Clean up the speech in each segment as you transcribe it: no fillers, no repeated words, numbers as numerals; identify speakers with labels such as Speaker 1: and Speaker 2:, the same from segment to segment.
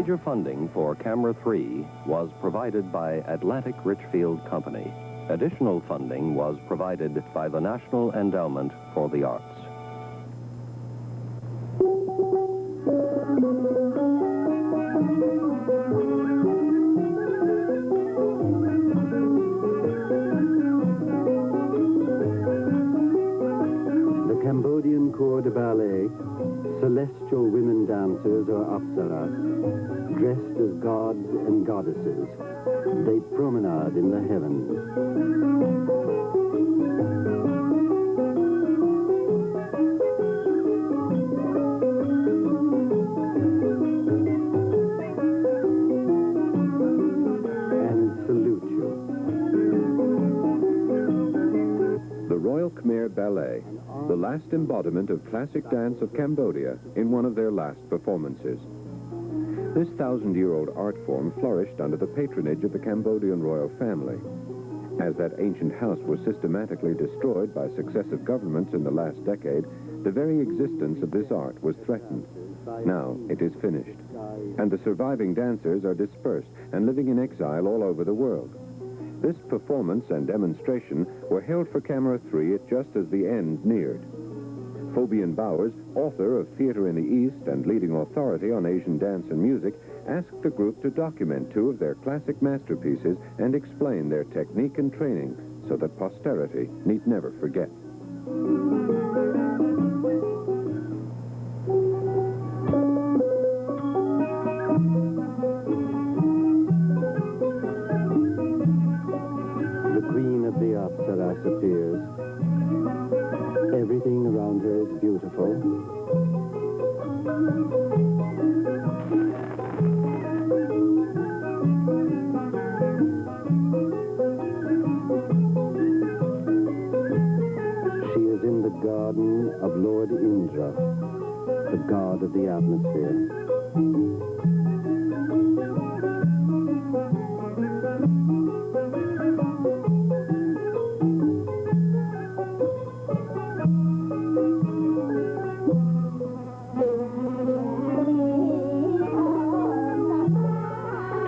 Speaker 1: Major funding for Camera 3 was provided by Atlantic Richfield Company. Additional funding was provided by the National Endowment for the Arts.
Speaker 2: The Cambodian Corps de Ballet, celestial women dancers or apsaras, dressed as gods and goddesses, they promenade in the heavens. And salute you.
Speaker 3: The Royal Khmer Ballet, the last embodiment of classic dance of Cambodia in one of their last performances. This 1,000-year-old art form flourished under the patronage of the Cambodian royal family. As that ancient house was systematically destroyed by successive governments in the last decade, the very existence of this art was threatened. Now it is finished, and the surviving dancers are dispersed and living in exile all over the world. This performance and demonstration were held for Camera 3 just as the end neared. Phobian Bowers, author of Theater in the East and leading authority on Asian dance and music, asked the group to document two of their classic masterpieces and explain their technique and training so that posterity need never forget.
Speaker 2: The queen of the apsaras appears. Everything around her is beautiful. She is in the garden of Lord Indra, the god of the atmosphere.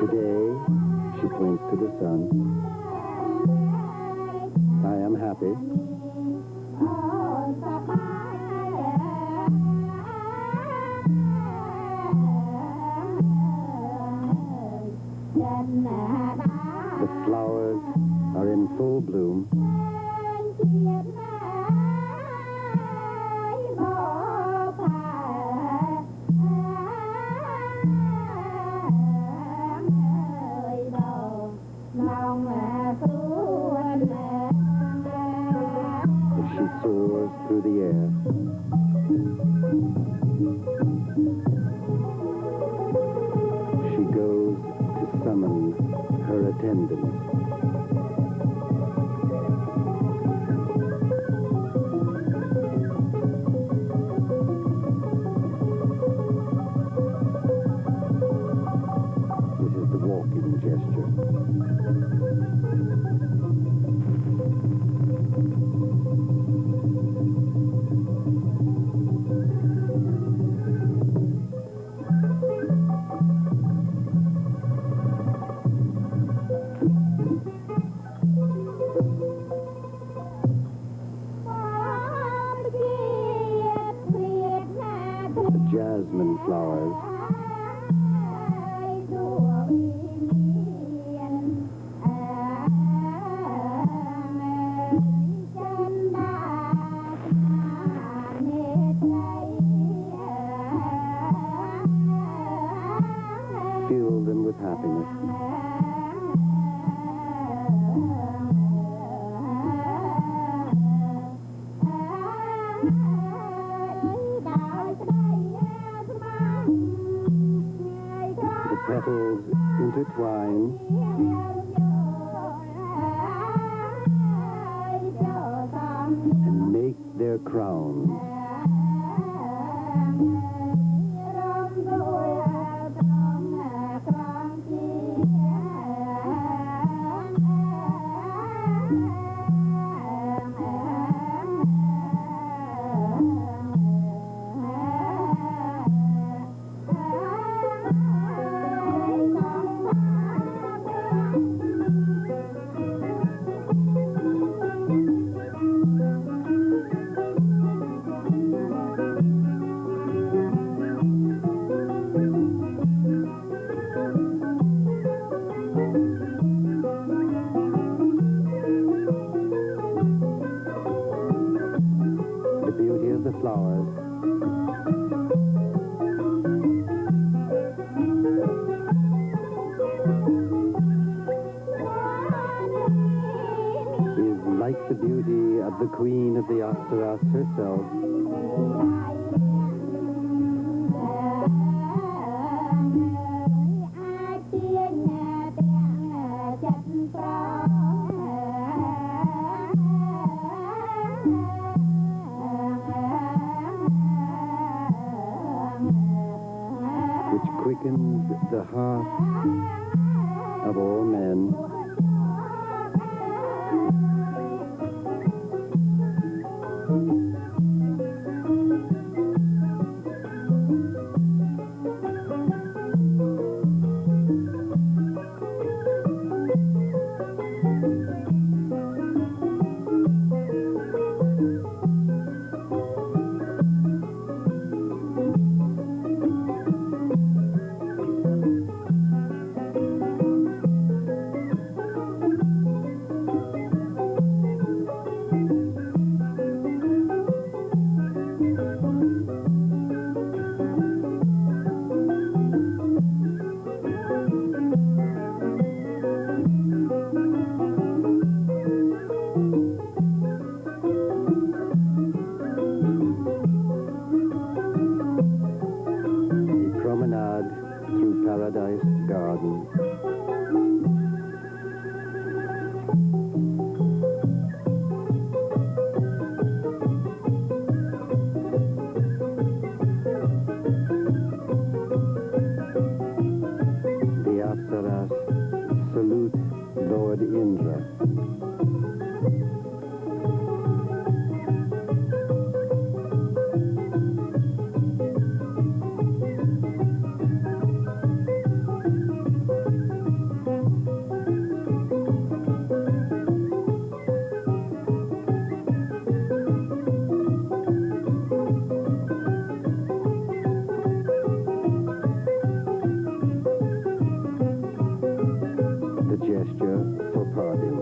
Speaker 2: Today, she points to the sun. I am happy. The flowers are in full bloom. She soars through the air. She goes to summon her attendants. This is the walking gesture. Jasmine flowers. Fill them with happiness. Petals intertwine. And make their crowns. like the beauty of the queen of the Apsaras herself. Which quickens the heart of all men. Through Paradise Garden. The Apsaras salute Lord Indra. Gesture for parting.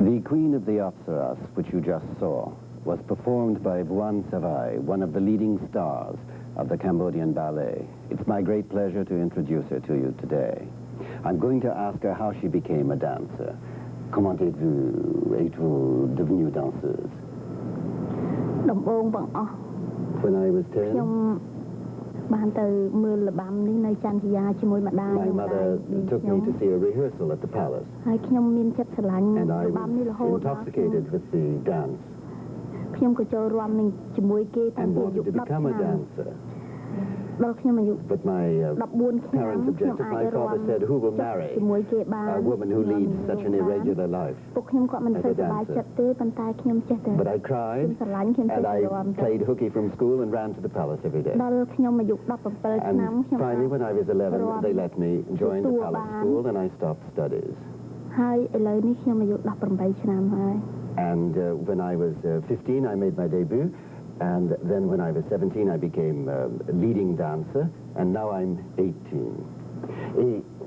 Speaker 2: The Queen of the Apsaras, which you just saw, was performed by Voin Savay, one of the leading stars of the Cambodian ballet. It's my great pleasure to introduce her to you today. I'm going to ask her how she became a dancer. Comment êtes-vous devenue danseuse? When I was 10, my mother took me to see a rehearsal at the palace, and I was intoxicated with the dance and wanted to become a dancer. But my parents objected. My father said, who will marry a woman who leads such an irregular life as a dancer? But I cried, and I played hooky from school and ran to the palace every day. And finally, when I was 11, they let me join the palace school, and I stopped studies. And when I was 15, I made my debut. And then when I was 17, I became a leading dancer, and now I'm 18.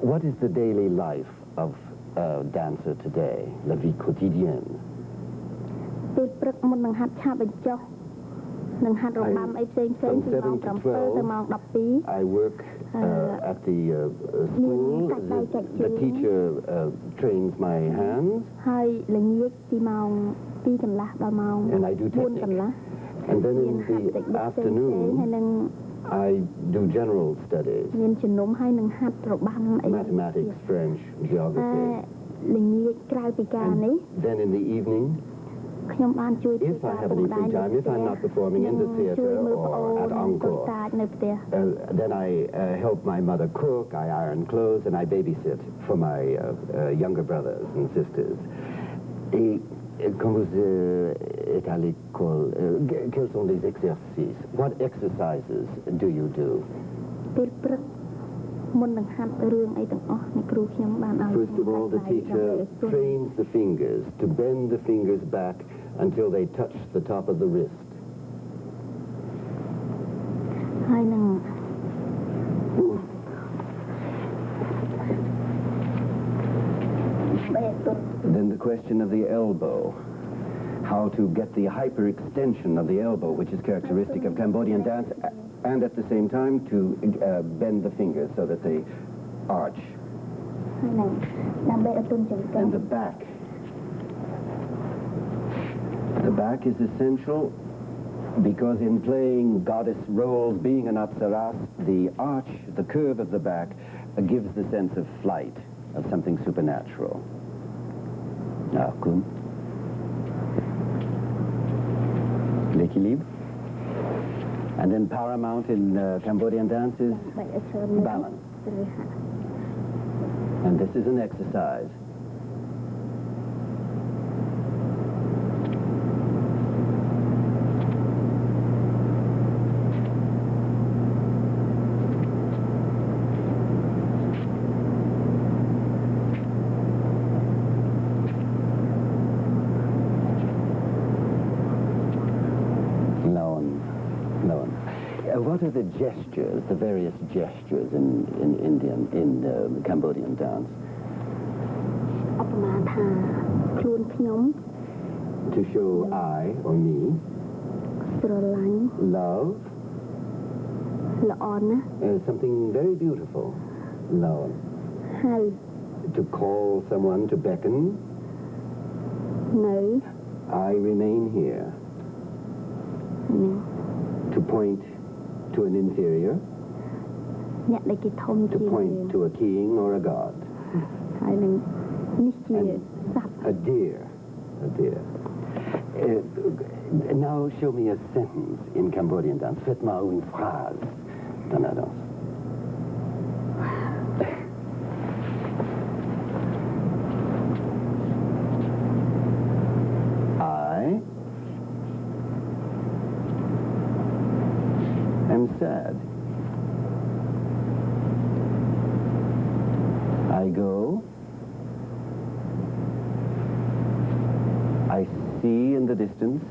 Speaker 2: What is the daily life of a dancer today, la vie quotidienne? From 7 to 12, I work at the school. The teacher trains my hands, and I do technique. And then in the afternoon, I do general studies. Mathematics, French, geography. And then in the evening, if I have any free time, if I'm not performing in the theater or at Encore, then I help my mother cook, I iron clothes, and I babysit for my younger brothers and sisters. Et quand vous êtes à l'école, quels sont les exercices? What exercises do you do? First of all, the teacher trains the fingers to bend the fingers back until they touch the top of the wrist. Then the question of the elbow. How to get the hyperextension of the elbow, which is characteristic of Cambodian dance, and at the same time to bend the fingers so that they arch. And the back. The back is essential because in playing goddess roles, being an apsaras, the arch, the curve of the back, gives the sense of flight, of something supernatural. L'équilibre. And then paramount in Cambodian dance is balance. And this is an exercise. What are the gestures, the various gestures in Cambodian dance? To show I or me. Love. Something very beautiful. Love. To call someone, to beckon.
Speaker 4: No.
Speaker 2: I remain here.
Speaker 4: No.
Speaker 2: To point to an inferior, to point to a king or a god. And a deer. Now show me a sentence in Cambodian dance. Faites-moi une phrase dans la danse. I'm sad. I go. I see in the distance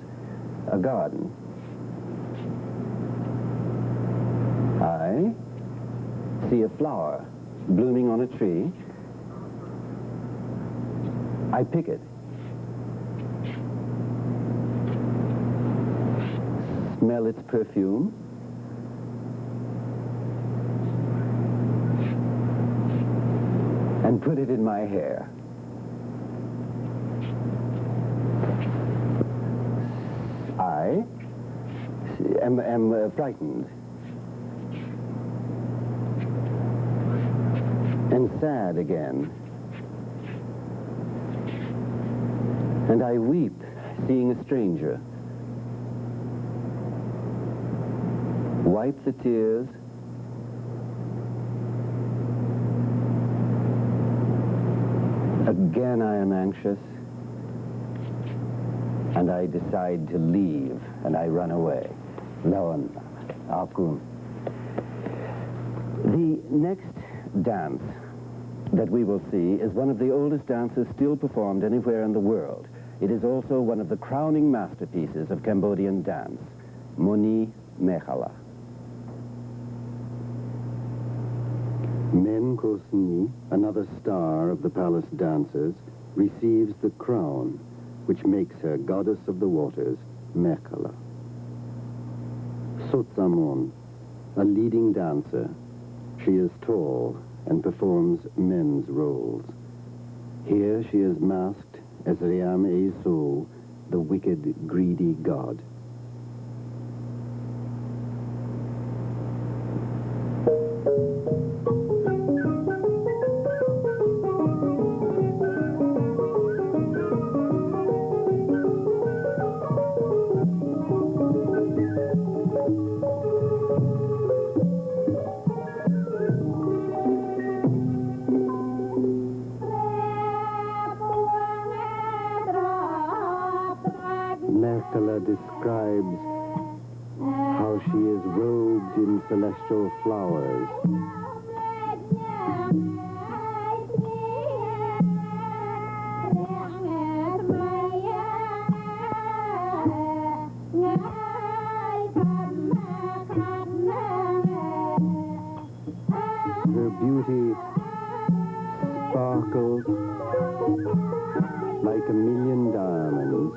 Speaker 2: a garden. I see a flower blooming on a tree. I pick it. Smell its perfume. And put it in my hair. I am frightened and sad again. And I weep, seeing a stranger. Wipe the tears. Again, I am anxious, and I decide to leave, and I run away. Lawan, Akun. The next dance that we will see is one of the oldest dances still performed anywhere in the world. It is also one of the crowning masterpieces of Cambodian dance, Moni Mekhala. Men Kosni, another star of the palace dancers, receives the crown, which makes her goddess of the waters, Mekhala. Sotsamon, a leading dancer. She is tall and performs men's roles. Here she is masked as Riam Eso, the wicked, greedy god. woods, how she is robed in celestial flowers. Her beauty sparkles like a million diamonds.